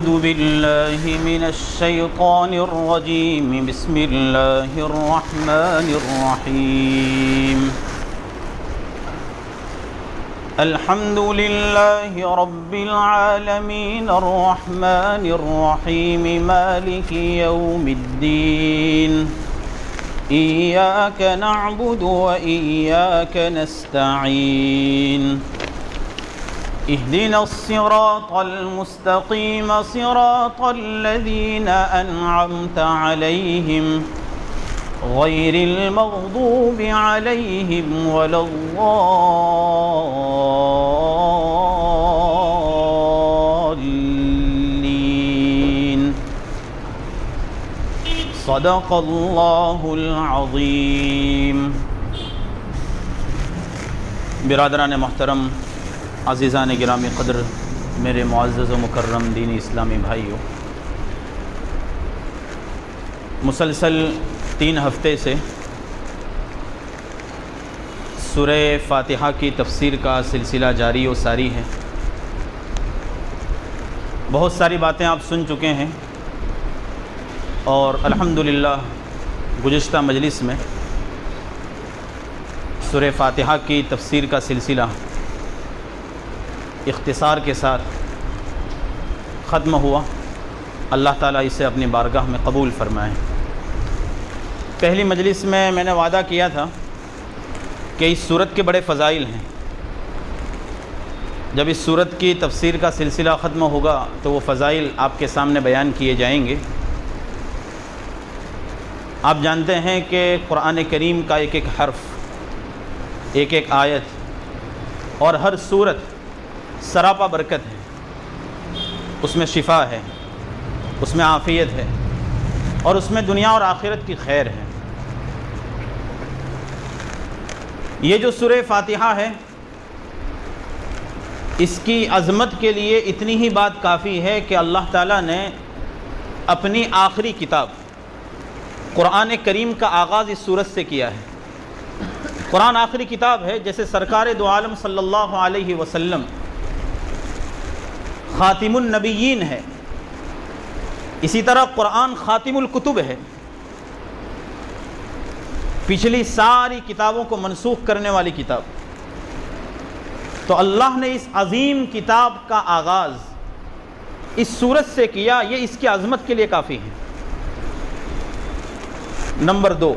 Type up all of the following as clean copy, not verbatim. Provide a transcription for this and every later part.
أعوذ بالله من الشيطان الرجيم. بسم الله الرحمن الرحيم. الحمد لله رب العالمين الرحمن الرحيم مالك يوم الدين. إياك نعبد وإياك نستعين. اهدنا الصراط المستقيم صراط الذين أنعمت عليهم غير المغضوب عليهم ولا الضالين. صدق اللہ العظیم. برادران محترم، عزیزان گرامی قدر، میرے معزز و مکرم دینی اسلامی بھائیوں، مسلسل 3 ہفتے سے سورہ فاتحہ کی تفسیر کا سلسلہ جاری و ساری ہے. بہت ساری باتیں آپ سن چکے ہیں اور الحمدللہ گزشتہ مجلس میں سورہ فاتحہ کی تفسیر کا سلسلہ اختصار کے ساتھ ختم ہوا. اللہ تعالیٰ اسے اپنی بارگاہ میں قبول فرمائے. پہلی مجلس میں نے وعدہ کیا تھا کہ اس سورت کے بڑے فضائل ہیں. جب اس سورت کی تفسیر کا سلسلہ ختم ہوگا تو وہ فضائل آپ کے سامنے بیان کیے جائیں گے. آپ جانتے ہیں کہ قرآن کریم کا ایک ایک حرف، ایک ایک آیت اور ہر سورت سراپا برکت ہے. اس میں شفا ہے، اس میں عافیت ہے اور اس میں دنیا اور آخرت کی خیر ہے. یہ جو سورہ فاتحہ ہے، اس کی عظمت کے لیے اتنی ہی بات کافی ہے کہ اللہ تعالیٰ نے اپنی آخری کتاب قرآن کریم کا آغاز اس سورت سے کیا ہے. قرآن آخری کتاب ہے. جیسے سرکار دو عالم صلی اللہ علیہ وسلم خاتم النبیین ہے، اسی طرح قرآن خاتم الکتب ہے. پچھلی ساری کتابوں کو منسوخ کرنے والی کتاب. تو اللہ نے اس عظیم کتاب کا آغاز اس سورت سے کیا. یہ اس کی عظمت کے لیے کافی ہے. نمبر 2،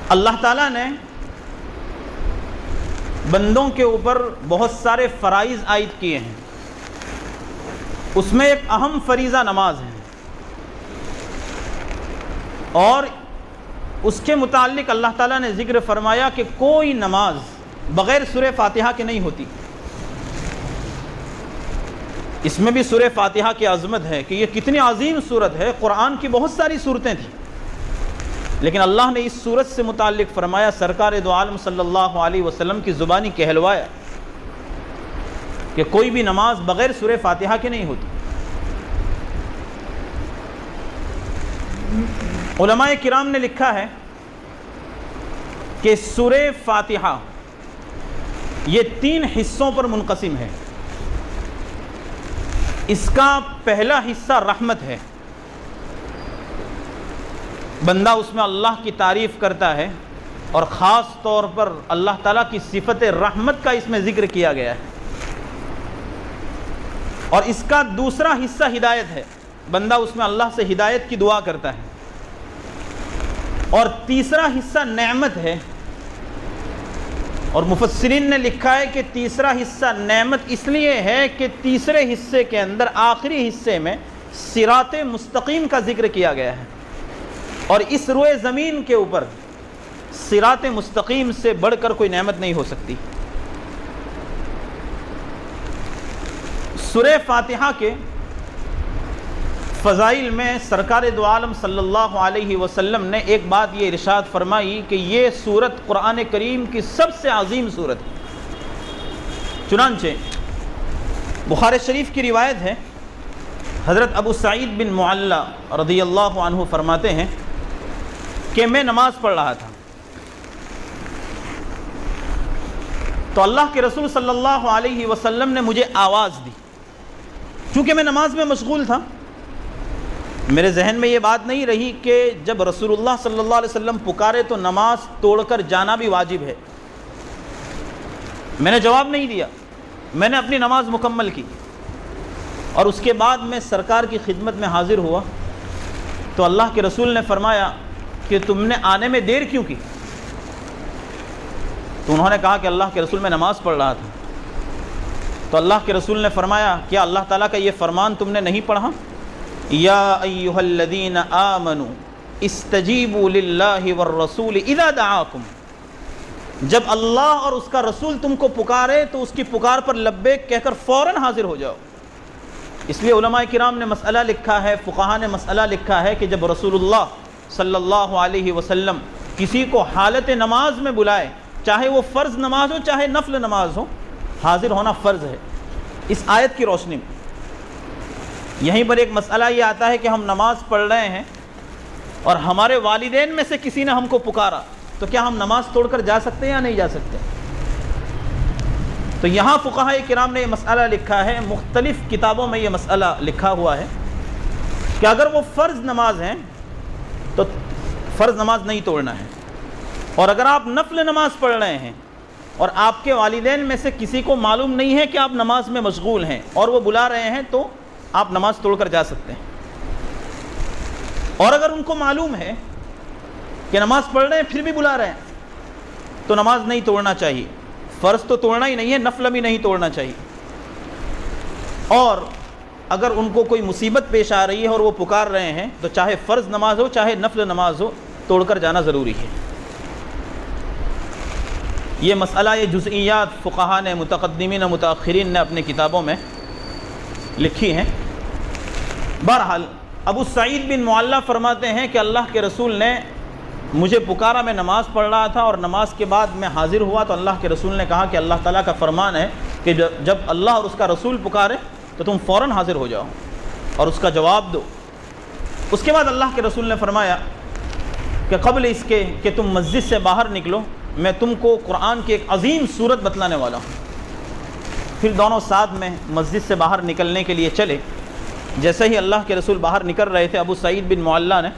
اللہ تعالیٰ نے بندوں کے اوپر بہت سارے فرائض عائد کیے ہیں. اس میں ایک اہم فریضہ نماز ہے اور اس کے متعلق اللہ تعالیٰ نے ذکر فرمایا کہ کوئی نماز بغیر سورہ فاتحہ کے نہیں ہوتی. اس میں بھی سورہ فاتحہ کی عظمت ہے کہ یہ کتنی عظیم سورت ہے. قرآن کی بہت ساری سورتیں تھیں لیکن اللہ نے اس سورت سے متعلق فرمایا، سرکار دو عالم صلی اللہ علیہ وسلم کی زبانی کہلوایا کہ کوئی بھی نماز بغیر سورہ فاتحہ کے نہیں ہوتی. علماء کرام نے لکھا ہے کہ سورہ فاتحہ یہ 3 حصوں پر منقسم ہے. اس کا پہلا حصہ رحمت ہے. بندہ اس میں اللہ کی تعریف کرتا ہے اور خاص طور پر اللہ تعالیٰ کی صفت رحمت کا اس میں ذکر کیا گیا ہے. اور اس کا دوسرا حصہ ہدایت ہے. بندہ اس میں اللہ سے ہدایت کی دعا کرتا ہے. اور تیسرا حصہ نعمت ہے. اور مفسرین نے لکھا ہے کہ تیسرا حصہ نعمت اس لیے ہے کہ تیسرے حصے کے اندر آخری حصے میں صراط مستقیم کا ذکر کیا گیا ہے اور اس روئے زمین کے اوپر صراط مستقیم سے بڑھ کر کوئی نعمت نہیں ہو سکتی. سورہ فاتحہ کے فضائل میں سرکار دو عالم صلی اللہ علیہ وسلم نے ایک بات یہ ارشاد فرمائی کہ یہ سورت قرآن کریم کی سب سے عظیم سورت ہے. چنانچہ بخاری شریف کی روایت ہے، حضرت ابو سعید بن معلّہ رضی اللہ عنہ فرماتے ہیں کہ میں نماز پڑھ رہا تھا تو اللہ کے رسول صلی اللہ علیہ وسلم نے مجھے آواز دی چونکہ میں نماز میں مشغول تھا، میرے ذہن میں یہ بات نہیں رہی کہ جب رسول اللہ صلی اللہ علیہ وسلم پکارے تو نماز توڑ کر جانا بھی واجب ہے۔ میں نے جواب نہیں دیا، میں نے اپنی نماز مکمل کی، اور اس کے بعد میں سرکار کی خدمت میں حاضر ہوا تو اللہ کے رسول نے فرمایا کہ تم نے آنے میں دیر کیوں کی؟ تو انہوں نے کہا کہ اللہ کے رسول میں نماز پڑھ رہا تھا۔ تو اللہ کے رسول نے فرمایا کیا اللہ تعالیٰ کا یہ فرمان تم نے نہیں پڑھا؟ یا ایھا الذین آمنوا استجیبوا للہ والرسول اذا دعاکم، جب اللہ اور اس کا رسول تم کو پکارے تو اس کی پکار پر لبیک کہہ کر فوراً حاضر ہو جاؤ۔ اس لیے علماء کرام نے مسئلہ لکھا ہے، فقہاء نے مسئلہ لکھا ہے کہ جب رسول اللہ صلی اللہ علیہ وسلم کسی کو حالت نماز میں بلائے، چاہے وہ فرض نماز ہو چاہے نفل نماز ہو، حاضر ہونا فرض ہے اس آیت کی روشنی میں۔ یہیں پر ایک مسئلہ یہ آتا ہے کہ ہم نماز پڑھ رہے ہیں اور ہمارے والدین میں سے کسی نے ہم کو پکارا، تو کیا ہم نماز توڑ کر جا سکتے ہیں یا نہیں جا سکتے؟ تو یہاں فقہاء کرام نے یہ مسئلہ لکھا ہے، مختلف کتابوں میں یہ مسئلہ لکھا ہوا ہے کہ اگر وہ فرض نماز ہیں تو فرض نماز نہیں توڑنا ہے، اور اگر آپ نفل نماز پڑھ رہے ہیں اور آپ کے والدین میں سے کسی کو معلوم نہیں ہے کہ آپ نماز میں مشغول ہیں اور وہ بلا رہے ہیں، تو آپ نماز توڑ کر جا سکتے ہیں۔ اور اگر ان کو معلوم ہے کہ نماز پڑھ رہے ہیں پھر بھی بلا رہے ہیں تو نماز نہیں توڑنا چاہیے۔ فرض تو توڑنا ہی نہیں ہے، نفل بھی نہیں توڑنا چاہیے۔ اور اگر ان کو کوئی مصیبت پیش آ رہی ہے اور وہ پکار رہے ہیں تو چاہے فرض نماز ہو چاہے نفل نماز ہو، توڑ کر جانا ضروری ہے۔ یہ مسئلہ، یہ جزئیات فقہاء نے، متقدمین و متاخرین نے اپنی کتابوں میں لکھی ہیں۔ بہرحال ابو سعید بن معلّہ فرماتے ہیں کہ اللہ کے رسول نے مجھے پکارا، میں نماز پڑھ رہا تھا اور نماز کے بعد میں حاضر ہوا تو اللہ کے رسول نے کہا کہ اللہ تعالیٰ کا فرمان ہے کہ جب اللہ اور اس کا رسول پکارے تو تم فوراً حاضر ہو جاؤ اور اس کا جواب دو۔ اس کے بعد اللہ کے رسول نے فرمایا کہ قبل اس کے کہ تم مسجد سے باہر نکلو، میں تم کو قرآن کی ایک عظیم سورت بتلانے والا ہوں۔ پھر دونوں ساتھ میں مسجد سے باہر نکلنے کے لیے چلے۔ جیسے ہی اللہ کے رسول باہر نکل رہے تھے، ابو سعید بن معلّہ نے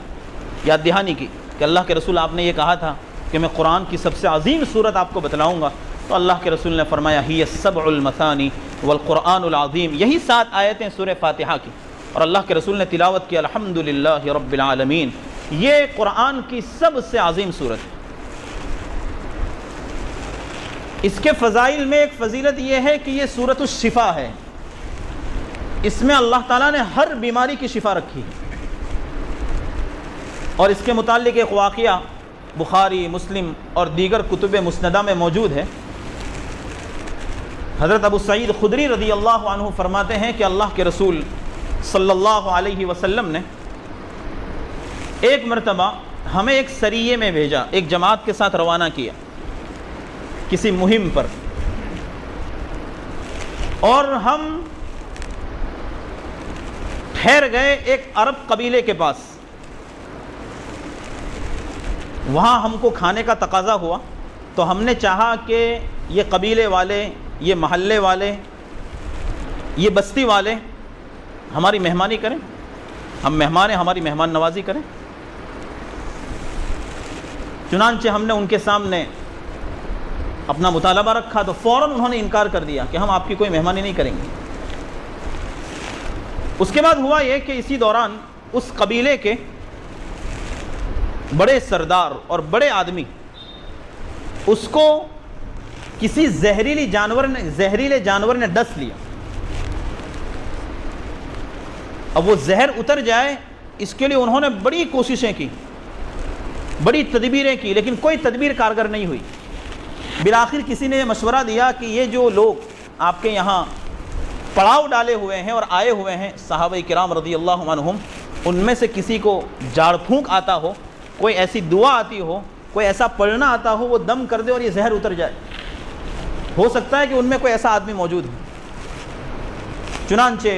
یاد دہانی کی کہ اللہ کے رسول آپ نے یہ کہا تھا کہ میں قرآن کی سب سے عظیم سورت آپ کو بتلاؤں گا۔ تو اللہ کے رسول نے فرمایا ہی السبع المثانی والقرآن العظیم، یہی 7 آیتیں سورہ فاتحہ کی، اور اللہ کے رسول نے تلاوت کی الحمدللہ رب العالمین۔ یہ قرآن کی سب سے عظیم سورت ہے۔ اس کے فضائل میں ایک فضیلت یہ ہے کہ یہ سورۃ الشفا ہے، اس میں اللہ تعالیٰ نے ہر بیماری کی شفا رکھی ہے۔ اور اس کے متعلق ایک واقعہ بخاری، مسلم اور دیگر کتب مسندہ میں موجود ہے۔ حضرت ابو سعید خدری رضی اللہ عنہ فرماتے ہیں کہ اللہ کے رسول صلی اللہ علیہ وسلم نے ایک مرتبہ ہمیں ایک سریے میں بھیجا، ایک جماعت کے ساتھ روانہ کیا کسی مہم پر، اور ہم ٹھہر گئے ایک عرب قبیلے کے پاس۔ وہاں ہم کو کھانے کا تقاضا ہوا تو ہم نے چاہا کہ یہ قبیلے والے، یہ محلے والے، یہ بستی والے ہماری مہمانی کریں، ہم مہمان ہیں، ہماری مہمان نوازی کریں۔ چنانچہ ہم نے ان کے سامنے اپنا مطالبہ رکھا تو فوراً انہوں نے انکار کر دیا کہ ہم آپ کی کوئی مہمانی نہیں کریں گے۔ اس کے بعد ہوا یہ کہ اسی دوران اس قبیلے کے بڑے سردار اور بڑے آدمی اس کو کسی زہریلے جانور نے ڈس لیا۔ اب وہ زہر اتر جائے اس کے لیے انہوں نے بڑی کوششیں کی، بڑی تدبیریں کی، لیکن کوئی تدبیر کارگر نہیں ہوئی۔ بالآخر کسی نے یہ مشورہ دیا کہ یہ جو لوگ آپ کے یہاں پڑاؤ ڈالے ہوئے ہیں اور آئے ہوئے ہیں صحابہ کرام رضی اللہ عنہم، ان میں سے کسی کو جھاڑ پھونک آتا ہو، کوئی ایسی دعا آتی ہو، کوئی ایسا پڑھنا آتا ہو، وہ دم کر دے اور یہ زہر اتر جائے۔ ہو سکتا ہے کہ ان میں کوئی ایسا آدمی موجود ہو۔ چنانچہ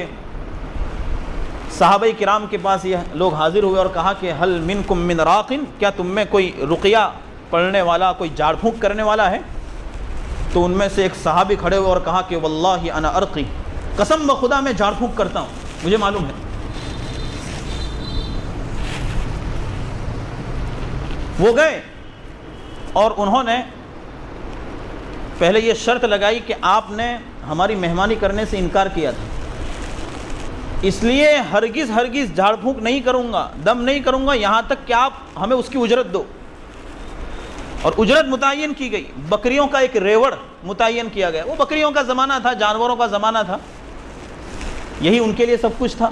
صحابہ کرام کے پاس یہ لوگ حاضر ہوئے اور کہا کہ حل منکم من راقن، کیا تم میں کوئی رقیہ پڑھنے والا، کوئی جھاڑ پھونک کرنے والا ہے؟ تو ان میں سے ایک صحابی کھڑے ہوئے اور کہا کہ واللہ انا ارقی، قسم بخدا میں جھاڑ پھونک کرتا ہوں، مجھے معلوم ہے۔ وہ گئے اور انہوں نے پہلے یہ شرط لگائی کہ آپ نے ہماری مہمانی کرنے سے انکار کیا تھا، اس لیے ہرگز ہرگز جھاڑ پھونک نہیں کروں گا، دم نہیں کروں گا یہاں تک کہ آپ ہمیں اس کی اجرت دو۔ اور اجرت متعین کی گئی، بکریوں کا ایک ریوڑ متعین کیا گیا۔ وہ بکریوں کا زمانہ تھا، جانوروں کا زمانہ تھا، یہی ان کے لیے سب کچھ تھا،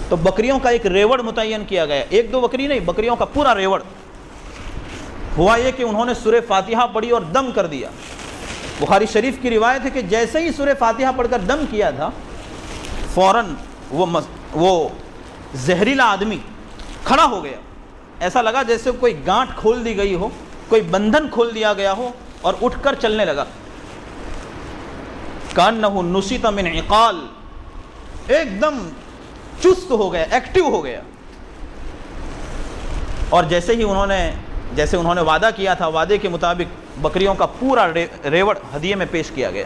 تو بکریوں کا ایک ریوڑ متعین کیا گیا، ایک دو بکری نہیں، بکریوں کا پورا ریوڑ۔ ہوا یہ کہ انہوں نے سورہ فاتحہ پڑھی اور دم کر دیا۔ بخاری شریف کی روایت ہے کہ جیسے ہی سورہ فاتحہ پڑھ کر دم کیا تھا، فوراً وہ زہریلا آدمی کھڑا ہو گیا، ایسا لگا جیسے کوئی گانٹھ کھول دی گئی ہو، کوئی بندھن کھول دیا گیا ہو، اور اٹھ کر چلنے لگا۔ کأنہ نشط من عقال، ایک دم چست ہو گیا، ایکٹیو ہو گیا۔ اور جیسے انہوں نے وعدہ کیا تھا، وعدے کے مطابق بکریوں کا پورا ریوڑ ہدیے میں پیش کیا گیا۔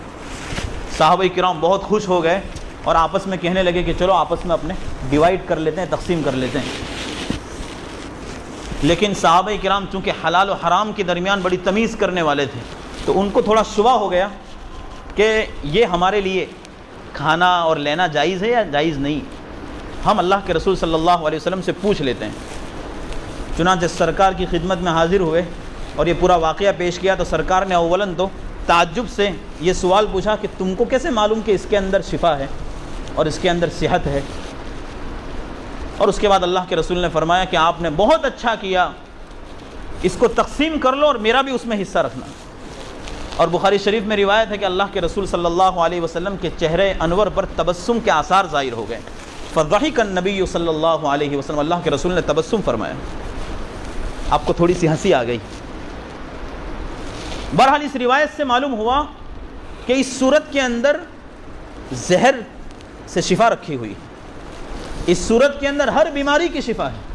صحابہ کرام بہت خوش ہو گئے اور آپس میں کہنے لگے کہ چلو آپس میں اپنے ڈیوائیڈ کر لیتے ہیں، تقسیم کر لیتے ہیں۔ لیکن صحابہ کرام چونکہ حلال و حرام کے درمیان بڑی تمیز کرنے والے تھے، تو ان کو تھوڑا شبہ ہو گیا کہ یہ ہمارے لیے کھانا اور لینا جائز ہے یا جائز نہیں، ہم اللہ کے رسول صلی اللہ علیہ وسلم سے پوچھ لیتے ہیں۔ چنانچہ سرکار کی خدمت میں حاضر ہوئے اور یہ پورا واقعہ پیش کیا، تو سرکار نے اولاً تو تعجب سے یہ سوال پوچھا کہ تم کو کیسے معلوم کہ اس کے اندر شفا ہے اور اس کے اندر صحت ہے؟ اور اس کے بعد اللہ کے رسول نے فرمایا کہ آپ نے بہت اچھا کیا، اس کو تقسیم کر لو اور میرا بھی اس میں حصہ رکھنا۔ اور بخاری شریف میں روایت ہے کہ اللہ کے رسول صلی اللہ علیہ وسلم کے چہرے انور پر تبسم کے آثار ظاہر ہو گئے۔ فضحک النبی صلی اللہ علیہ وسلم، اللہ کے رسول نے تبسم فرمایا، آپ کو تھوڑی سی ہنسی آ گئی۔ بہرحال اس روایت سے معلوم ہوا کہ اس صورت کے اندر زہر سے شفا رکھی ہوئی، اس صورت کے اندر ہر بیماری کی شفا ہے۔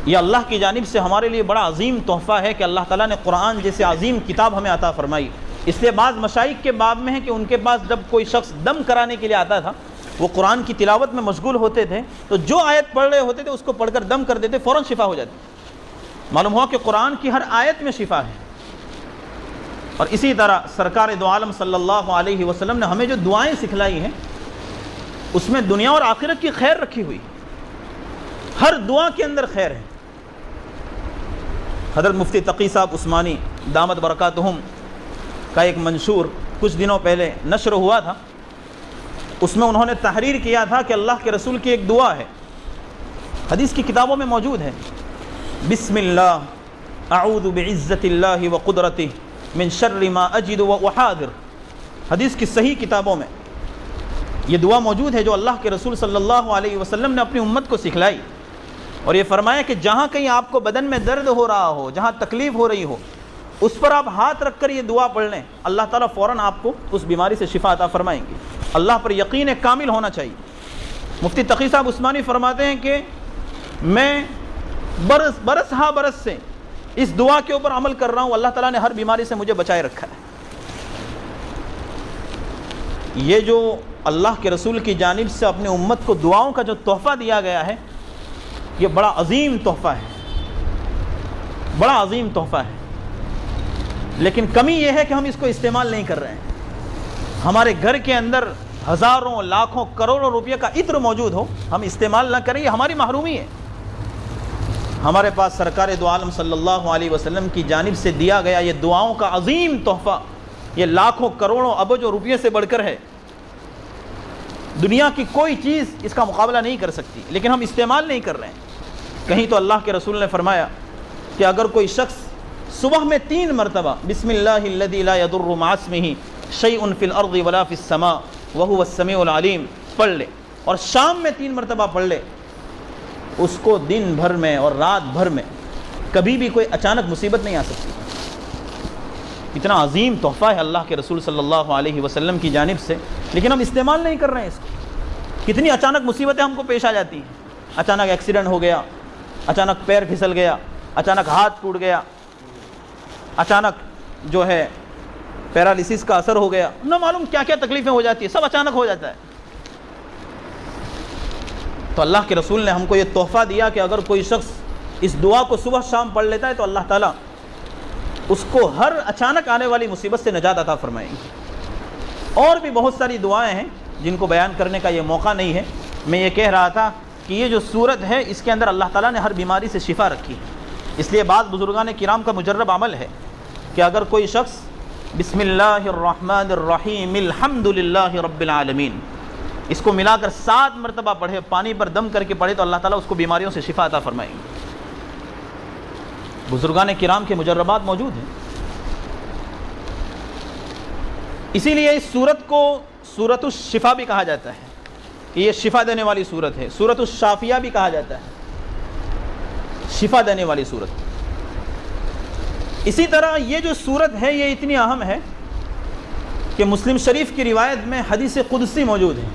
یہ اللہ کی جانب سے ہمارے لیے بڑا عظیم تحفہ ہے کہ اللہ تعالیٰ نے قرآن جیسے عظیم کتاب ہمیں عطا فرمائی۔ اس لیے بعض مشائخ کے باب میں ہے کہ ان کے پاس جب کوئی شخص دم کرانے کے لیے آتا تھا، وہ قرآن کی تلاوت میں مشغول ہوتے تھے، تو جو آیت پڑھ رہے ہوتے تھے اس کو پڑھ کر دم کر دیتے، فوراً شفا ہو جاتی۔ معلوم ہوا کہ قرآن کی ہر آیت میں شفا ہے۔ اور اسی طرح سرکار دو عالم صلی اللہ علیہ وسلم نے ہمیں جو دعائیں سکھلائی ہیں، اس میں دنیا اور آخرت کی خیر رکھی ہوئی، ہر دعا کے اندر خیر ہے۔ حضرت مفتی تقی صاحب عثمانی دامت برکاتہم کا ایک منشور کچھ دنوں پہلے نشر ہوا تھا، اس میں انہوں نے تحریر کیا تھا کہ اللہ کے رسول کی ایک دعا ہے، حدیث کی کتابوں میں موجود ہے، بسم اللہ اعوذ بعزت اللہ وقدرتہ من شر ما اجد واحاذر۔ حدیث کی صحیح کتابوں میں یہ دعا موجود ہے جو اللہ کے رسول صلی اللہ علیہ وسلم نے اپنی امت کو سکھلائی، اور یہ فرمایا کہ جہاں کہیں آپ کو بدن میں درد ہو رہا ہو، جہاں تکلیف ہو رہی ہو، اس پر آپ ہاتھ رکھ کر یہ دعا پڑھ لیں، اللہ تعالیٰ فوراً آپ کو اس بیماری سے شفا عطا فرمائیں گے۔ اللہ پر یقین کامل ہونا چاہیے۔ مفتی تقی صاحب عثمانی فرماتے ہیں کہ میں برس ہا برس سے اس دعا کے اوپر عمل کر رہا ہوں، اللہ تعالیٰ نے ہر بیماری سے مجھے بچائے رکھا ہے۔ یہ جو اللہ کے رسول کی جانب سے اپنے امت کو دعاؤں کا جو تحفہ دیا گیا ہے، یہ بڑا عظیم تحفہ ہے، بڑا عظیم تحفہ ہے۔ لیکن کمی یہ ہے کہ ہم اس کو استعمال نہیں کر رہے ہیں۔ ہمارے گھر کے اندر ہزاروں لاکھوں کروڑوں روپے کا عطر موجود ہو، ہم استعمال نہ کریں، یہ ہماری محرومی ہے۔ ہمارے پاس سرکار دو عالم صلی اللہ علیہ وسلم کی جانب سے دیا گیا یہ دعاؤں کا عظیم تحفہ، یہ لاکھوں کروڑوں ابجوں روپے سے بڑھ کر ہے۔ دنیا کی کوئی چیز اس کا مقابلہ نہیں کر سکتی، لیکن ہم استعمال نہیں کر رہے ہیں۔ کہیں تو اللہ کے رسول نے فرمایا کہ اگر کوئی شخص صبح میں 3 مرتبہ بسم اللہ الذی لا یضر مع اسمہ شیء فی الارض ولا فی السماء وہو السمیع العلیم پڑھ لے، اور شام میں 3 مرتبہ پڑھ لے، اس کو دن بھر میں اور رات بھر میں کبھی بھی کوئی اچانک مصیبت نہیں آ سکتی۔ اتنا عظیم تحفہ ہے اللہ کے رسول صلی اللہ علیہ وسلم کی جانب سے، لیکن ہم استعمال نہیں کر رہے ہیں اس کو۔ کتنی اچانک مصیبتیں ہم کو پیش آ جاتی ہیں، اچانک ایکسیڈنٹ ہو گیا، اچانک پیر پھسل گیا، اچانک ہاتھ ٹوٹ گیا، اچانک جو ہے پیرالیسس کا اثر ہو گیا، نہ معلوم کیا کیا تکلیفیں ہو جاتی ہیں، سب اچانک ہو جاتا ہے. تو اللہ کے رسول نے ہم کو یہ تحفہ دیا کہ اگر کوئی شخص اس دعا کو صبح شام پڑھ لیتا ہے تو اللہ تعالیٰ اس کو ہر اچانک آنے والی مصیبت سے نجات عطا فرمائیں گے. اور بھی بہت ساری دعائیں ہیں جن کو بیان کرنے کا یہ موقع نہیں ہے. میں یہ کہہ رہا تھا کہ یہ جو سورت ہے اس کے اندر اللہ تعالیٰ نے ہر بیماری سے شفا رکھی ہے. اس لیے بعض بزرگان کرام کا مجرب عمل ہے کہ اگر کوئی شخص بسم اللہ الرحمن الرحیم الحمد للہ رب العالمین اس کو ملا کر 7 مرتبہ پڑھے، پانی پر دم کر کے پڑھے، تو اللہ تعالیٰ اس کو بیماریوں سے شفا عطا فرمائیں گے. بزرگان کرام کے مجربات موجود ہیں. اسی لیے اس سورت کو سورت الشفا بھی کہا جاتا ہے کہ یہ شفا دینے والی سورت ہے. سورت الشافیہ بھی کہا جاتا ہے، شفا دینے والی سورت. اسی طرح یہ جو سورت ہے یہ اتنی اہم ہے کہ مسلم شریف کی روایت میں حدیث قدسی موجود ہے.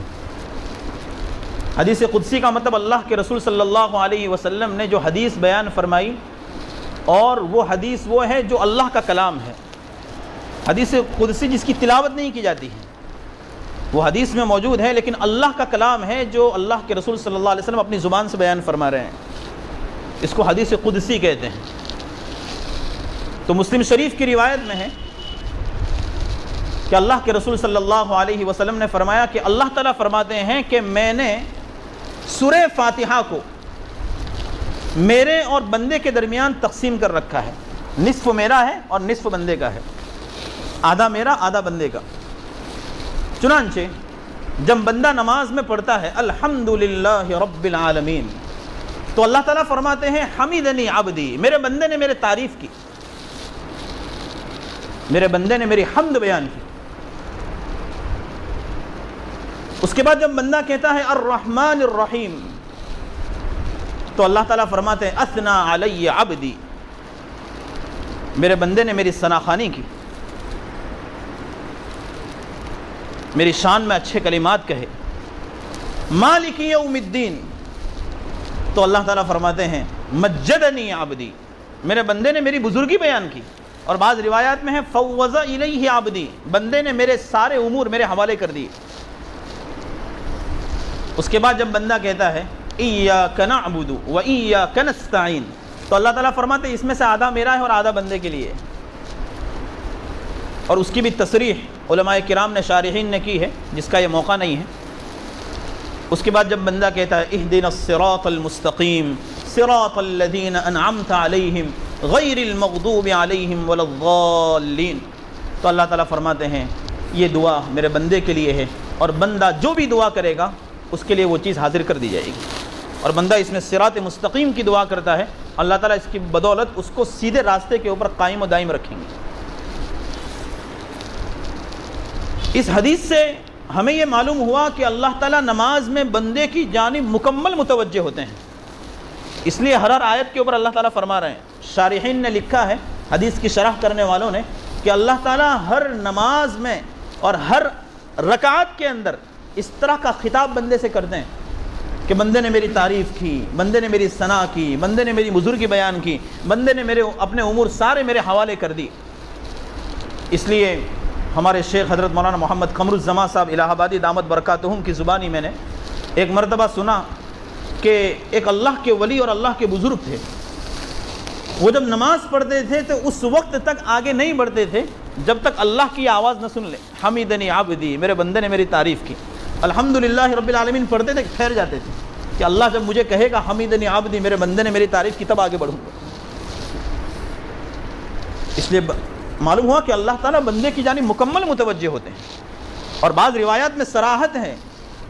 حدیث قدسی کا مطلب اللہ کے رسول صلی اللہ علیہ وسلم نے جو حدیث بیان فرمائی، اور وہ حدیث وہ ہے جو اللہ کا کلام ہے. حدیث قدسی جس کی تلاوت نہیں کی جاتی ہے، وہ حدیث میں موجود ہے، لیکن اللہ کا کلام ہے جو اللہ کے رسول صلی اللہ علیہ وسلم اپنی زبان سے بیان فرما رہے ہیں. اس کو حدیث قدسی کہتے ہیں. تو مسلم شریف کی روایت میں ہے کہ اللہ کے رسول صلی اللہ علیہ وسلم نے فرمایا کہ اللہ تعالیٰ فرماتے ہیں کہ میں نے سورہ فاتحہ کو میرے اور بندے کے درمیان تقسیم کر رکھا ہے. نصف میرا ہے اور نصف بندے کا ہے، آدھا میرا آدھا بندے کا. چنانچہ جب بندہ نماز میں پڑھتا ہے الحمدللہ رب العالمین، تو اللہ تعالیٰ فرماتے ہیں حمیدنی عبدی، میرے بندے نے میرے تعریف کی، میرے بندے نے میری حمد بیان کی. اس کے بعد جب بندہ کہتا ہے الرحمن الرحیم، تو اللہ تعالیٰ فرماتے ہیں اثنا علی عبدی، میرے بندے نے میری ثناخوانی کی، میری شان میں اچھے کلمات کہے. مالک یوم الدین، تو اللہ تعالیٰ فرماتے ہیں مجدنی عبدی، میرے بندے نے میری بزرگی بیان کی. اور بعض روایات میں ہے فوض الیہ عبدی، بندے نے میرے سارے امور میرے حوالے کر دیے. اس کے بعد جب بندہ کہتا ہے ایاک نعبد و ایاک نستعین، تو اللہ تعالیٰ فرماتے ہیں اس میں سے آدھا میرا ہے اور آدھا بندے کے لیے. اور اس کی بھی تصریح علماء کرام نے شارحین نے کی ہے جس کا یہ موقع نہیں ہے. اس کے بعد جب بندہ کہتا ہے اہدنا الصراط المستقیم صراط الذین انعمت علیہم غیر المغضوب علیہم ولا الضالین، تو اللہ تعالیٰ فرماتے ہیں یہ دعا میرے بندے کے لیے ہے، اور بندہ جو بھی دعا کرے گا اس کے لیے وہ چیز حاضر کر دی جائے گی. اور بندہ اس میں صراط مستقیم کی دعا کرتا ہے، اللہ تعالیٰ اس کی بدولت اس کو سیدھے راستے کے اوپر قائم و دائم رکھیں گے. اس حدیث سے ہمیں یہ معلوم ہوا کہ اللہ تعالیٰ نماز میں بندے کی جانب مکمل متوجہ ہوتے ہیں. اس لیے ہر آیت کے اوپر اللہ تعالیٰ فرما رہے ہیں. شارحین نے لکھا ہے، حدیث کی شرح کرنے والوں نے، کہ اللہ تعالیٰ ہر نماز میں اور ہر رکعت کے اندر اس طرح کا خطاب بندے سے کرتے ہیں کہ بندے نے میری تعریف کی، بندے نے میری ثنا کی، بندے نے میری بزرگی بیان کی، بندے نے میرے اپنے امور سارے میرے حوالے کر دی. اس لیے ہمارے شیخ حضرت مولانا محمد قمر الزمان صاحب الہ آبادی دامت برکاتہم کی زبانی میں نے ایک مرتبہ سنا کہ ایک اللہ کے ولی اور اللہ کے بزرگ تھے. وہ جب نماز پڑھتے تھے تو اس وقت تک آگے نہیں بڑھتے تھے جب تک اللہ کی آواز نہ سن لے. حمیدنی عبدی، میرے بندے نے میری تعریف کی. الحمدللہ رب العالمین پڑھتے تھے، ٹھہر جاتے تھے کہ اللہ جب مجھے کہے گا حمیدنی عبدی، میرے بندے نے میری تعریف کی، تب آگے بڑھوں گا. اس لیے معلوم ہوا کہ اللہ تعالیٰ بندے کی جانب مکمل متوجہ ہوتے ہیں. اور بعض روایات میں صراحت ہے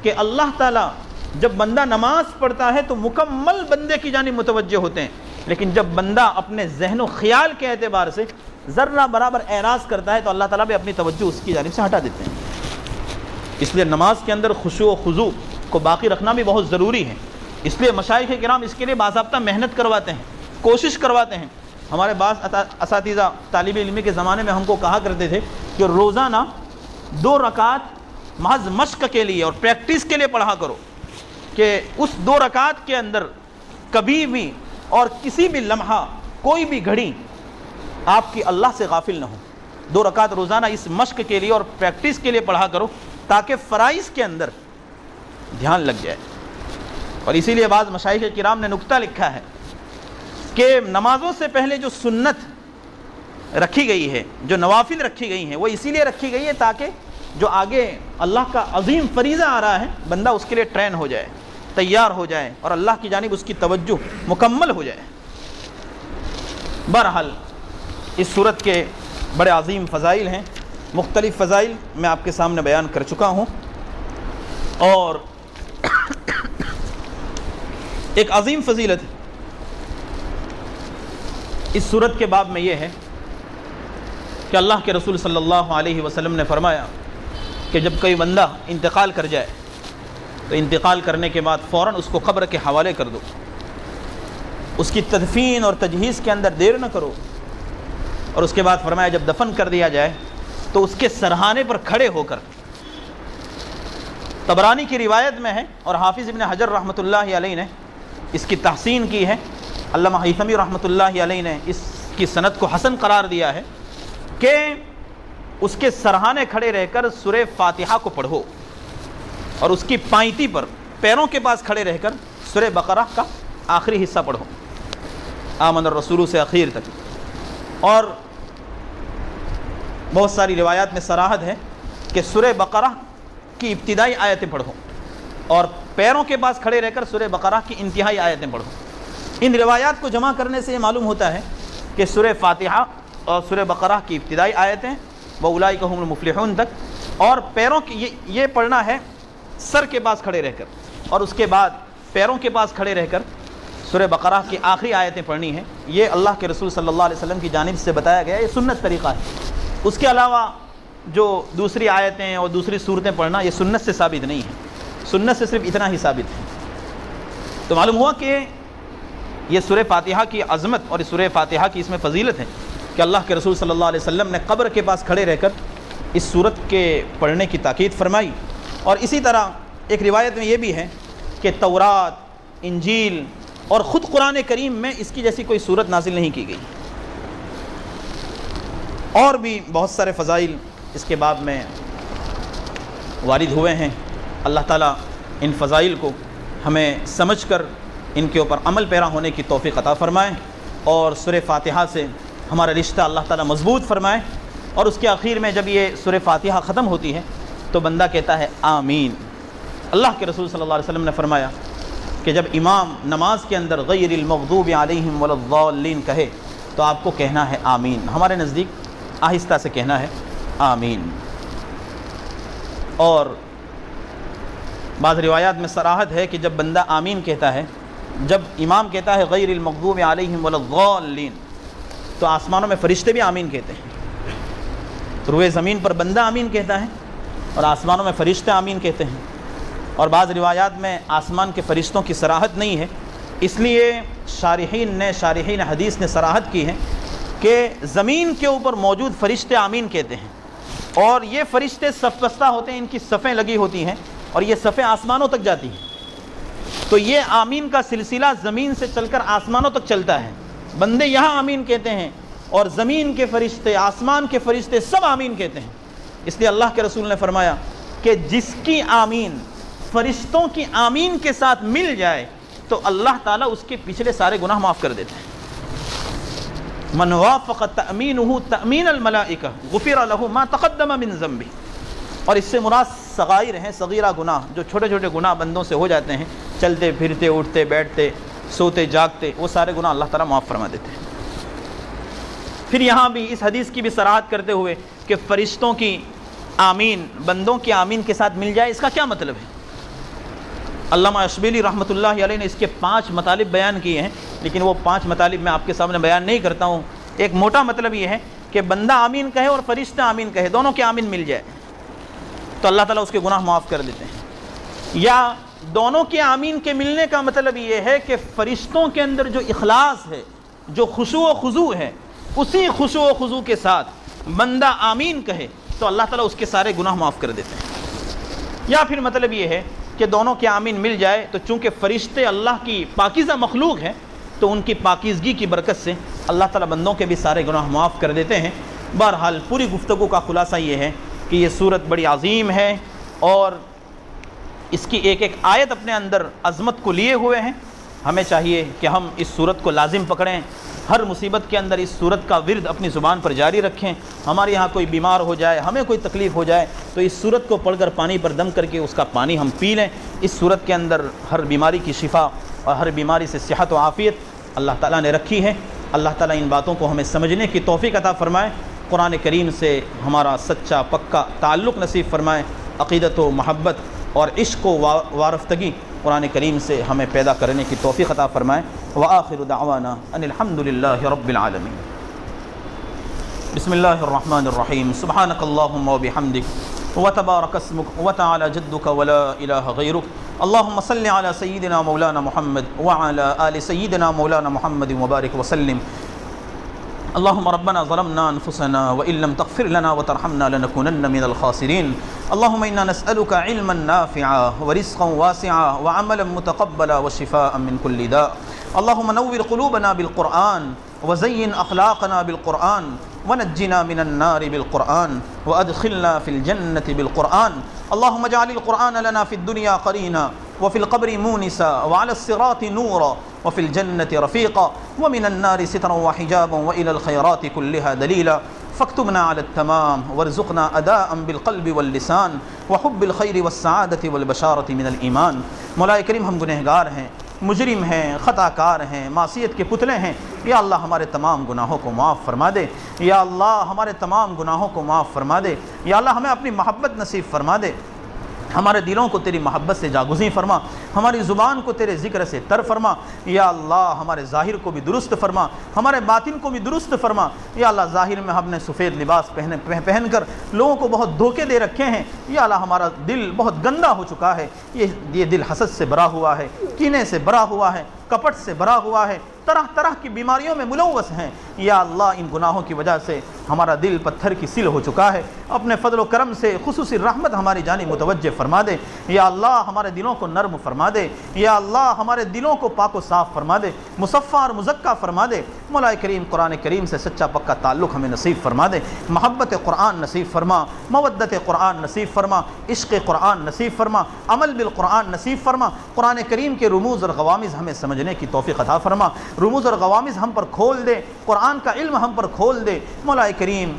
کہ اللہ تعالیٰ جب بندہ نماز پڑھتا ہے تو مکمل بندے کی جانب متوجہ ہوتے ہیں، لیکن جب بندہ اپنے ذہن و خیال کے اعتبار سے ذرہ برابر اعراض کرتا ہے تو اللہ تعالیٰ بھی اپنی توجہ اس کی جانب سے ہٹا دیتے ہیں. اس لیے نماز کے اندر خشوع و خضوع کو باقی رکھنا بھی بہت ضروری ہے. اس لیے مشائخ کرام اس کے لیے باضابطہ محنت کرواتے ہیں، کوشش کرواتے ہیں. ہمارے بعض اساتذہ طالب علم کے زمانے میں ہم کو کہا کرتے تھے کہ روزانہ 2 رکعت محض مشق کے لیے اور پریکٹس کے لیے پڑھا کرو، کہ اس 2 رکعت کے اندر کبھی بھی اور کسی بھی لمحہ کوئی بھی گھڑی آپ کی اللہ سے غافل نہ ہو. 2 رکعت روزانہ اس مشق کے لیے اور پریکٹس کے لیے پڑھا کرو تاکہ فرائض کے اندر دھیان لگ جائے۔ اور اسی لیے بعض مشائخ کرام نے نکتہ لکھا ہے کہ نمازوں سے پہلے جو سنت رکھی گئی ہے، جو نوافل رکھی گئی ہیں، وہ اسی لیے رکھی گئی ہے تاکہ جو آگے اللہ کا عظیم فریضہ آ رہا ہے بندہ اس کے لیے ٹرین ہو جائے، تیار ہو جائے اور اللہ کی جانب اس کی توجہ مکمل ہو جائے۔ بہرحال اس صورت کے بڑے عظیم فضائل ہیں، مختلف فضائل میں آپ کے سامنے بیان کر چکا ہوں، اور ایک عظیم فضیلت اس صورت کے باب میں یہ ہے کہ اللہ کے رسول صلی اللہ علیہ وسلم نے فرمایا کہ جب کوئی بندہ انتقال کر جائے تو انتقال کرنے کے بعد فوراً اس کو قبر کے حوالے کر دو، اس کی تدفین اور تجہیز کے اندر دیر نہ کرو، اور اس کے بعد فرمایا جب دفن کر دیا جائے تو اس کے سرہانے پر کھڑے ہو کر، طبرانی کی روایت میں ہے اور حافظ ابن حجر رحمۃ اللہ علیہ نے اس کی تحسین کی ہے، علامہ ہیثمی رحمۃ اللہ علیہ نے اس کی سند کو حسن قرار دیا ہے کہ اس کے سرہانے کھڑے رہ کر سورہ فاتحہ کو پڑھو اور اس کی پائنتی پر پیروں کے پاس کھڑے رہ کر سورہ بقرہ کا آخری حصہ پڑھو، آمن الرسول سے اخیر تک۔ اور بہت ساری روایات میں صراحت ہے کہ سورہ بقرہ کی ابتدائی آیتیں پڑھو اور پیروں کے پاس کھڑے رہ کر سورہ بقرہ کی انتہائی آیتیں پڑھو۔ ان روایات کو جمع کرنے سے یہ معلوم ہوتا ہے کہ سورہ فاتحہ اور سورہ بقرہ کی ابتدائی آیتیں وَأُولَٰئِكَ هُمُ الْمُفْلِحُونَ تک، اور پیروں کی یہ پڑھنا ہے سر کے پاس کھڑے رہ کر، اور اس کے بعد پیروں کے پاس کھڑے رہ کر سورہ بقرہ کی آخری آیتیں پڑھنی ہیں۔ یہ اللہ کے رسول صلی اللہ علیہ وسلم کی جانب سے بتایا گیا، یہ سنت طریقہ ہے۔ اس کے علاوہ جو دوسری آیتیں اور دوسری صورتیں پڑھنا یہ سنت سے ثابت نہیں ہے، سنت سے صرف اتنا ہی ثابت ہے۔ تو معلوم ہوا کہ یہ سورہ فاتحہ کی عظمت اور اس سورہ فاتحہ کی اس میں فضیلت ہے کہ اللہ کے رسول صلی اللہ علیہ وسلم نے قبر کے پاس کھڑے رہ کر اس سورت کے پڑھنے کی تاکید فرمائی۔ اور اسی طرح ایک روایت میں یہ بھی ہے کہ تورات، انجیل اور خود قرآن کریم میں اس کی جیسی کوئی صورت نازل نہیں کی گئی۔ اور بھی بہت سارے فضائل اس کے باب میں وارد ہوئے ہیں۔ اللہ تعالیٰ ان فضائل کو ہمیں سمجھ کر ان کے اوپر عمل پیرا ہونے کی توفیق عطا فرمائے، اور سورہ فاتحہ سے ہمارا رشتہ اللہ تعالیٰ مضبوط فرمائے۔ اور اس کے آخر میں جب یہ سورہ فاتحہ ختم ہوتی ہے تو بندہ کہتا ہے آمین۔ اللہ کے رسول صلی اللہ علیہ وسلم نے فرمایا کہ جب امام نماز کے اندر غیر المغضوب علیہم ولا الضالین کہے تو آپ کو کہنا ہے آمین۔ ہمارے نزدیک آہستہ سے کہنا ہے آمین۔ اور بعض روایات میں صراحت ہے کہ جب بندہ آمین کہتا ہے، جب امام کہتا ہے غیر المغضوب علیہم ولا الضالین، تو آسمانوں میں فرشتے بھی آمین کہتے ہیں۔ روئے زمین پر بندہ آمین کہتا ہے اور آسمانوں میں فرشتے آمین کہتے ہیں۔ اور بعض روایات میں آسمان کے فرشتوں کی صراحت نہیں ہے، اس لیے شارحین حدیث نے صراحت کی ہے کہ زمین کے اوپر موجود فرشتے آمین کہتے ہیں، اور یہ فرشتے صف بستہ ہوتے ہیں، ان کی صفیں لگی ہوتی ہیں اور یہ صفیں آسمانوں تک جاتی ہیں۔ تو یہ آمین کا سلسلہ زمین سے چل کر آسمانوں تک چلتا ہے۔ بندے یہاں آمین کہتے ہیں اور زمین کے فرشتے، آسمان کے فرشتے سب آمین کہتے ہیں۔ اس لیے اللہ کے رسول نے فرمایا کہ جس کی آمین فرشتوں کی آمین کے ساتھ مل جائے تو اللہ تعالیٰ اس کے پچھلے سارے گناہ معاف کر دیتے ہیں۔ من وافق تأمینہ تأمین الملائکہ غفر لہ ما تقدم من ذنبہ۔ اور اس سے مراد صغائر ہیں، صغیرہ گناہ، جو چھوٹے چھوٹے گناہ بندوں سے ہو جاتے ہیں، چلتے پھرتے، اٹھتے بیٹھتے، سوتے جاگتے، وہ سارے گناہ اللہ تعالیٰ معاف فرما دیتے ہیں۔ پھر یہاں بھی اس حدیث کی بھی صراحت کرتے ہوئے کہ فرشتوں کی آمین بندوں کی آمین کے ساتھ مل جائے، اس کا کیا مطلب ہے؟ علامہ اشبیلی رحمۃ اللہ علیہ نے اس کے 5 مطالب بیان کیے ہیں، لیکن وہ 5 مطالب میں آپ کے سامنے بیان نہیں کرتا ہوں۔ ایک موٹا مطلب یہ ہے کہ بندہ آمین کہے اور فرشتہ آمین کہے، دونوں کے آمین مل جائے تو اللہ تعالیٰ اس کے گناہ معاف کر دیتے ہیں۔ یا دونوں کے آمین کے ملنے کا مطلب یہ ہے کہ فرشتوں کے اندر جو اخلاص ہے، جو خشوع و خضوع ہے، اسی خشوع و خضوع کے ساتھ بندہ آمین کہے تو اللہ تعالیٰ اس کے سارے گناہ معاف کر دیتے ہیں۔ یا پھر مطلب یہ ہے کہ دونوں کے آمین مل جائے تو چونکہ فرشتے اللہ کی پاکیزہ مخلوق ہیں تو ان کی پاکیزگی کی برکت سے اللہ تعالیٰ بندوں کے بھی سارے گناہ معاف کر دیتے ہیں۔ بہرحال پوری گفتگو کا خلاصہ یہ ہے کہ یہ صورت بڑی عظیم ہے اور اس کی ایک ایک آیت اپنے اندر عظمت کو لیے ہوئے ہیں۔ ہمیں چاہیے کہ ہم اس صورت کو لازم پکڑیں، ہر مصیبت کے اندر اس صورت کا ورد اپنی زبان پر جاری رکھیں۔ ہمارے یہاں کوئی بیمار ہو جائے، ہمیں کوئی تکلیف ہو جائے تو اس صورت کو پڑھ کر پانی پر دم کر کے اس کا پانی ہم پی لیں۔ اس صورت کے اندر ہر بیماری کی شفا اور ہر بیماری سے صحت و عافیت اللہ تعالیٰ نے رکھی ہے۔ اللہ تعالیٰ ان باتوں کو ہمیں سمجھنے کی توفیق عطا فرمائے، قرآن کریم سے ہمارا سچا پکا تعلق نصیب فرمائے، عقیدت و محبت اور عشق و وارفتگی قرآن کریم سے ہمیں پیدا کرنے کی توفیق عطا فرمائے۔ وآخر دعوانا ان الحمد للہ رب العالمین۔ بسم اللہ الرحمن الرحیم۔ سبحانک اللہم وبحمدک وتبارک اسمک وتعالی جدک ولا الہ غیرک۔ اللہم صل علی سیدنا مولانا محمد وعلی آل سیدنا مولانا محمد وبارک وسلم۔ اللهم ربنا ظلمنا أنفسنا وإن لم تغفر لنا وترحمنا لنكونن من الخاسرين. اللهم إنا نسألك علما نافعا ورزقا واسعا وعملا متقبلا وشفاء من كل داء. اللهم نور قلوبنا بالقرآن وزين أخلاقنا بالقرآن ونجنا من النار بالقرآن وأدخلنا في الجنة بالقرآن. اللهم اجعل القرآن لنا في الدنيا قرينا وفي القبر مونسا وعلى الصراط نورا وفي الجنة رفيقا ومن النار سترا وحجابا وإلى الخيرات كلها دليلا. فاكتبنا على التمام وارزقنا أداء بالقلب واللسان وحب الخير والسعادة والبشارة من الإيمان. مولا کریم ہم گنہگار ہیں، مجرم ہیں، خطا کار ہیں، معصیت کے پتلے ہیں۔ یا اللہ ہمارے تمام گناہوں کو معاف فرما دے، یا اللہ ہمارے تمام گناہوں کو معاف فرما دے، یا اللہ ہمیں اپنی محبت نصیب فرما دے، ہمارے دلوں کو تیری محبت سے جاگزیں فرما، ہماری زبان کو تیرے ذکر سے تر فرما، یا اللہ ہمارے ظاہر کو بھی درست فرما، ہمارے باطن کو بھی درست فرما۔ یا اللہ ظاہر میں ہم نے سفید لباس پہن کر لوگوں کو بہت دھوکے دے رکھے ہیں، یا اللہ ہمارا دل بہت گندا ہو چکا ہے، یہ دل حسد سے بھرا ہوا ہے، کینے سے بھرا ہوا ہے، کپٹ سے بھرا ہوا ہے، طرح طرح کی بیماریوں میں ملوث ہیں۔ یا اللہ ان گناہوں کی وجہ سے ہمارا دل پتھر کی سل ہو چکا ہے، اپنے فضل و کرم سے خصوصی رحمت ہماری جانب متوجہ فرما دے۔ یا اللہ ہمارے دلوں کو نرم فرما دے، یا اللہ ہمارے دلوں کو پاک و صاف فرما دے، مصفا اور مزکا فرما دے۔ مولا کریم قرآن کریم سے سچا پکا تعلق ہمیں نصیب فرما دے، محبت قرآن نصیب فرما، مودت قرآن نصیب فرما، عشق قرآن نصیب فرما، عمل بالقرآن نصیب فرما۔ قرآن کریم کے رموز اور غوامض ہمیں سمجھنے کی توفیق عطا فرما، رموز اور غوامض ہم پر کھول دے، قرآن کا علم ہم پر کھول دے۔ مولا کریم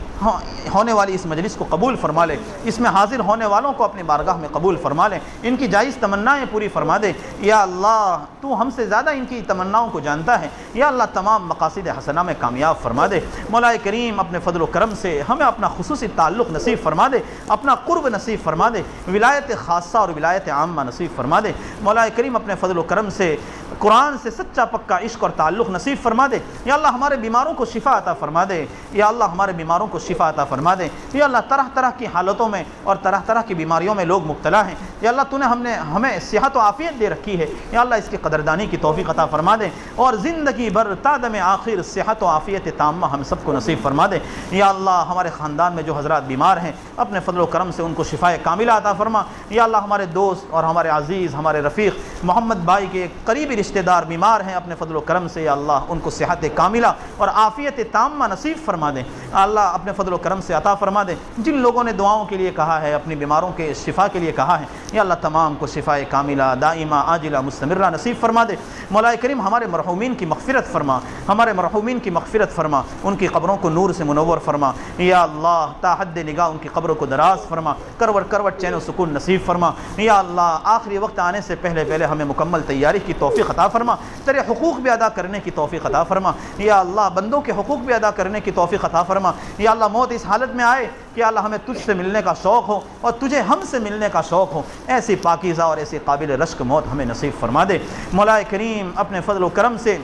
ہونے والی اس مجلس کو قبول فرما لے، اس میں حاضر ہونے والوں کو اپنی بارگاہ میں قبول فرما لے، ان کی جائز تمنائیں پوری فرما دے۔ یا اللہ تو ہم سے زیادہ ان کی تمناؤں کو جانتا ہے، یا اللہ تمام مقاصد حسنہ میں کامیاب فرما دے۔ مولا کریم اپنے فضل و کرم سے ہمیں اپنا خصوصی تعلق نصیب فرما دے، اپنا قرب نصیب فرما دے، ولایت خاصہ اور ولایت عامہ نصیب فرما دے۔ مولا کریم اپنے فضل و کرم سے قرآن سے سچا پکا عشق اور تعلق نصیب فرما دے۔ یا اللہ ہمارے بیماروں کو شفا عطا فرما دے، یا اللہ ہمارے بیماروں کو شفا عطا فرما دے۔ یا اللہ طرح طرح کی حالتوں میں اور طرح طرح کی بیماریوں میں لوگ مبتلا ہیں، یا اللہ تو نے ہمیں صحت و عافیت دے رکھی ہے، یا اللہ اس کی قدردانی کی توفیق عطا فرما دے، اور زندگی بھر تا دم آخر صحت و عافیت تامہ ہم سب کو نصیب فرما دے۔ یا اللہ ہمارے خاندان میں جو حضرات بیمار ہیں اپنے فضل و کرم سے ان کو شفائے کاملہ عطا فرما۔ یا اللہ ہمارے دوست اور ہمارے عزیز ہمارے رفیق محمد بھائی کے ایک قریبی رشتہ دار بیمار ہیں، اپنے فضل و کرم سے یا اللہ ان کو صحت کاملہ اور عافیت تامہ نصیب فرما دیں۔ اللہ اپنے فضل و کرم سے عطا فرما دے۔ جن لوگوں نے دعاؤں کے لیے کہا ہے، اپنی بیماروں کے شفا کے لیے کہا ہے، یا اللہ تمام کو شفائے کاملہ دائمہ عاجلہ مستمرہ نصیب فرما دے۔ مولا کریم ہمارے مرحومین کی مغفرت فرما، ہمارے مرحومین کی مغفرت فرما، ان کی قبروں کو نور سے منور فرما۔ یا اللہ تا حد نگاہ ان کی قبروں کو دراز فرما، کروٹ کروٹ چین و سکون نصیب فرما۔ یا اللہ آخری وقت آنے سے پہلے ہمیں مکمل تیاری کی توفیق عطا فرما، تیرے حقوق بھی ادا کرنے کی توفیق عطا فرما۔ یا اللہ بندوں کے حقوق بھی ادا کرنے کی توفیق عطا فرما۔ یا اللہ موت اس حالت میں آئے کہ اللہ ہمیں تجھ سے ملنے کا شوق ہو اور تجھے ہم سے ملنے کا شوق ہو، ایسی پاکیزہ اور ایسی قابل رشک موت ہمیں نصیب فرما دے۔ مولا کریم اپنے فضل و کرم سے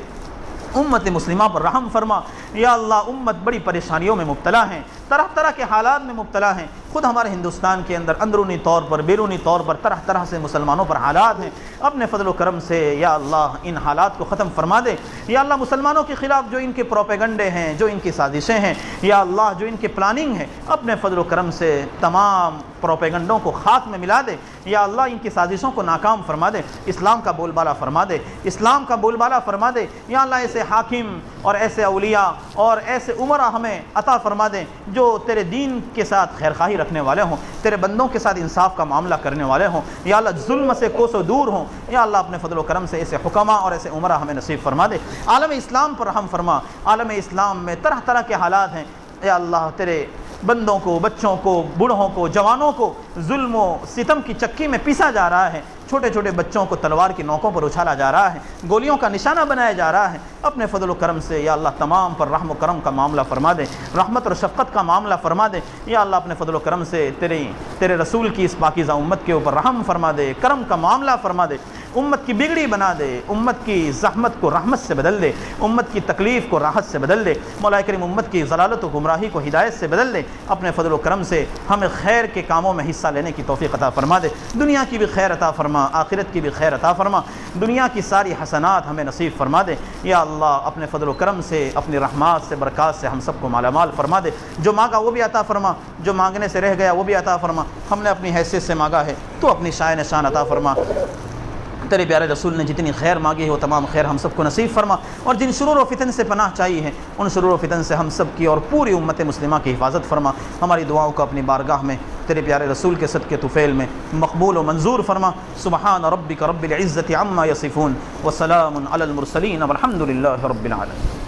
امت مسلمہ پر رحم فرما۔ یا اللہ امت بڑی پریشانیوں میں مبتلا ہیں، طرح طرح کے حالات میں مبتلا ہیں، خود ہمارے ہندوستان کے اندر اندرونی طور پر بیرونی طور پر طرح طرح سے مسلمانوں پر حالات ہیں، اپنے فضل و کرم سے یا اللہ ان حالات کو ختم فرما دے۔ یا اللہ مسلمانوں کے خلاف جو ان کے پروپیگنڈے ہیں، جو ان کی سازشیں ہیں، یا اللہ جو ان کے پلاننگ ہے، اپنے فضل و کرم سے تمام پروپیگنڈوں کو خاک میں ملا دے۔ یا اللہ ان کی سازشوں کو ناکام فرما دے، اسلام کا بول بالا فرما دے، اسلام کا بول بالا فرما دے۔ یا اللہ ایسے حاکم اور ایسے اولیاء اور ایسے عمرہ ہمیں عطا فرما دے جو تیرے دین کے ساتھ خیر خواہی رکھنے والے ہوں، تیرے بندوں کے ساتھ انصاف کا معاملہ کرنے والے ہوں، یا اللہ ظلم سے کوسوں دور ہوں۔ یا اللہ اپنے فضل و کرم سے ایسے حکماء اور ایسے عمرہ ہمیں نصیب فرما دے۔ عالم اسلام پر رحم فرما، عالم اسلام میں طرح طرح کے حالات ہیں، یا اللہ تیرے بندوں کو، بچوں کو، بوڑھوں کو، جوانوں کو ظلم و ستم کی چکی میں پیسا جا رہا ہے، چھوٹے چھوٹے بچوں کو تلوار کی نوکوں پر اچھالا جا رہا ہے، گولیوں کا نشانہ بنایا جا رہا ہے۔ اپنے فضل و کرم سے یا اللہ تمام پر رحم و کرم کا معاملہ فرما دے، رحمت اور شفقت کا معاملہ فرما دے۔ یا اللہ اپنے فضل و کرم سے تیرے رسول کی اس پاکیزہ امت کے اوپر رحم فرما دے، کرم کا معاملہ فرما دے، امت کی بگڑی بنا دے، امت کی زحمت کو رحمت سے بدل دے، امت کی تکلیف کو راحت سے بدل دے، مولا کریم امت کی ضلالت و گمراہی کو ہدایت سے بدل دے۔ اپنے فضل و کرم سے ہمیں خیر کے کاموں میں حصہ لینے کی توفیق عطا فرما دے، دنیا کی بھی خیر عطا فرما، آخرت کی بھی خیر عطا فرما، دنیا کی ساری حسنات ہمیں نصیب فرما دے۔ یا اللہ اپنے فضل و کرم سے، اپنی رحمات سے، برکات سے ہم سب کو مالا مال فرما دے۔ جو مانگا وہ بھی عطا فرما، جو مانگنے سے رہ گیا وہ بھی عطا فرما۔ ہم نے اپنی حیثیت سے مانگا ہے تو اپنی شائن شان عطا فرما۔ تیرے پیارے رسول نے جتنی خیر مانگی ہے وہ تمام خیر ہم سب کو نصیب فرما، اور جن شرور و فتن سے پناہ چاہیے ہیں ان شرور و فتن سے ہم سب کی اور پوری امت مسلمہ کی حفاظت فرما۔ ہماری دعاؤں کو اپنی بارگاہ میں تیرے پیارے رسول کے صدقے طفیل میں مقبول و منظور فرما۔ سبحان ربک رب العزت عما یصفون وسلام علی المرسلین والحمد للہ رب العالمین۔